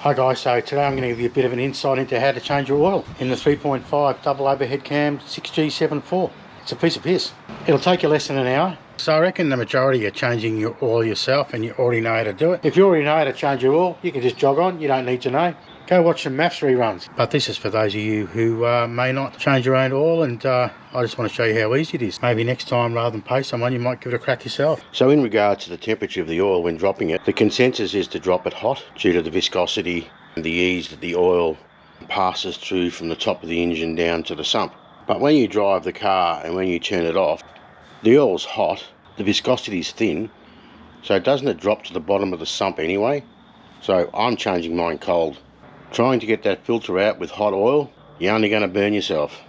Hi guys, so today I'm going to give you a bit of an insight into how to change your oil in the 3.5 double overhead cam 6G74. It's a piece of piss. It'll take you less than an hour. So I reckon the majority are changing your oil yourself and you already know how to do it. If you already know how to change your oil, you can just jog on, you don't need to know. Go watch some maths reruns. But this is for those of you who may not change your own oil, and I just want to show you how easy it is. Maybe next time, rather than pay someone, you might give it a crack yourself. So in regard to the temperature of the oil when dropping it, the consensus is to drop it hot due to the viscosity and the ease that the oil passes through from the top of the engine down to the sump. But when you drive the car and when you turn it off, the oil's hot, the viscosity is thin, so doesn't it drop to the bottom of the sump anyway? So I'm changing mine cold. Trying to get that filter out with hot oil, you're only going to burn yourself.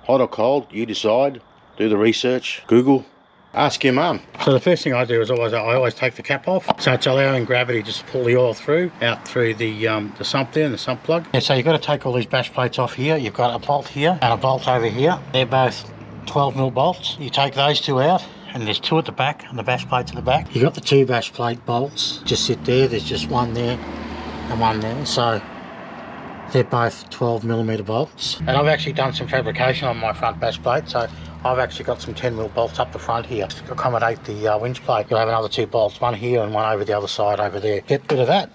Hot or cold, you decide. Do the research, Google, ask your mum. So the first thing I do is I always take the cap off. So it's allowing gravity just to pull the oil through, out through the sump there and the sump plug. Yeah, so you've got to take all these bash plates off here. You've got a bolt here and a bolt over here. They're both 12mm bolts. You take those two out, and there's two at the back and the bash plates at the back. You've got the two bash plate bolts just sit there. There's just one there and one there. So they're both 12mm bolts, and I've actually done some fabrication on my front bash plate, so I've actually got some 10mm bolts up the front here to accommodate the winch plate. You'll have another two bolts, one here and one over the other side over there. Get rid of that,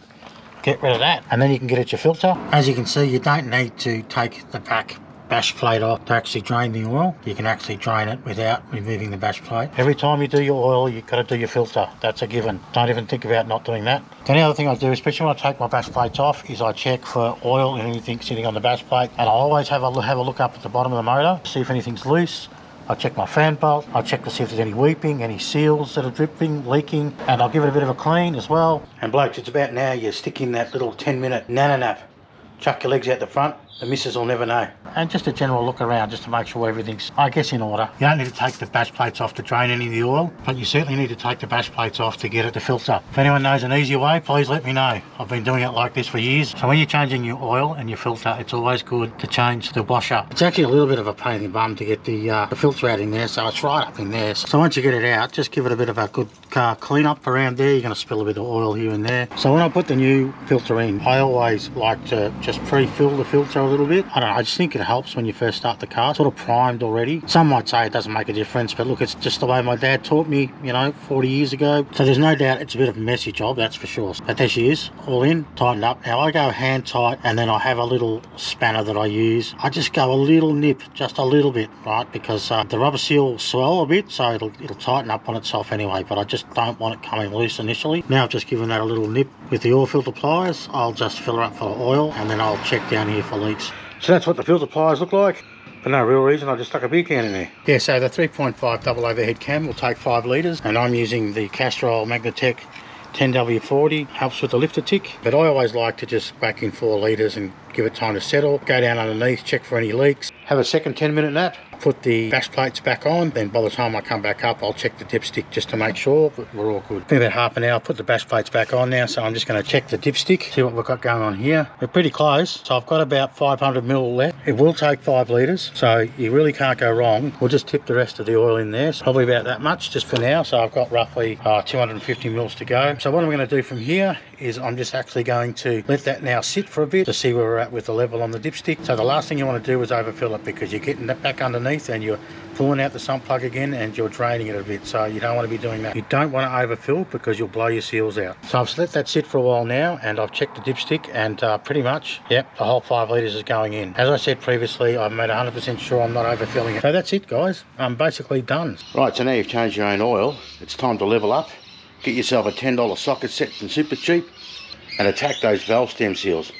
and then you can get at your filter. As you can see, you don't need to take the back bash plate off to actually drain the oil. You can actually drain it without removing the bash plate. Every time you do your oil, you've got to do your filter. That's a given. Don't even think about not doing that. The only other thing I do, especially when I take my bash plates off, is I check for oil and anything sitting on the bash plate, and I always have a look up at the bottom of the motor, see if anything's loose. I check my fan bolt, I check to see if there's any weeping, any seals that are dripping, leaking, and I'll give it a bit of a clean as well. And blokes, it's about now you stick in that little 10-minute nano nap. Chuck your legs out the front, the missus will never know. And just a general look around just to make sure everything's, I guess, in order. You don't need to take the bash plates off to drain any of the oil, but you certainly need to take the bash plates off to get it to filter. If anyone knows an easier way, please let me know. I've been doing it like this for years. So when you're changing your oil and your filter, it's always good to change the washer. It's actually a little bit of a pain in the bum to get the filter out in there, so it's right up in there. So once you get it out, just give it a bit of a good clean up around there. You're going to spill a bit of oil here and there. So when I put the new filter in, I always like to just pre-fill the filter a little bit. I don't know, I just think it helps when you first start the car. It's sort of primed already. Some might say it doesn't make a difference, but look, it's just the way my dad taught me, 40 years ago. So there's no doubt it's a bit of a messy job, that's for sure. But there she is, all in, tightened up. Now I go hand tight, and then I have a little spanner that I use. I just go a little nip, just a little bit, right? Because the rubber seal will swell a bit, so it'll tighten up on itself anyway, but I just don't want it coming loose initially. Now I've just given that a little nip with the oil filter pliers. I'll just fill her up full of oil, and then I'll check down here for leaks. So that's what the filter pliers look like. For no real reason, I just stuck a beer can in there. Yeah, so the 3.5 double overhead cam will take 5 litres, and I'm using the Castrol Magnatech 10W40, helps with the lifter tick, but I always like to just whack in 4 litres and give it time to settle, go down underneath, check for any leaks, have a second 10-minute nap, put the bash plates back on, then by the time I come back up, I'll check the dipstick just to make sure that we're all good. Been about half an hour, put the bash plates back on now, so I'm just going to check the dipstick, see what we've got going on here. We're pretty close, so I've got about 500ml left. It will take 5 litres, so you really can't go wrong. We'll just tip the rest of the oil in there, so probably about that much just for now, so I've got roughly 250ml to go. So what I'm going to do from here is I'm just actually going to let that now sit for a bit to see where we're at with the level on the dipstick. So the last thing you want to do is overfill it, because you're getting that back underneath and you're pulling out the sump plug again and you're draining it a bit, so you don't want to be doing that. You don't want to overfill because you'll blow your seals out. So I've let that sit for a while now, and I've checked the dipstick, and pretty much, yep, the whole 5 litres is going in. As I said previously, I've made 100% sure I'm not overfilling it. So that's it, guys. I'm basically done. Right, so now you've changed your own oil, it's time to level up. Get yourself a $10 socket set from Super Cheap and attack those valve stem seals.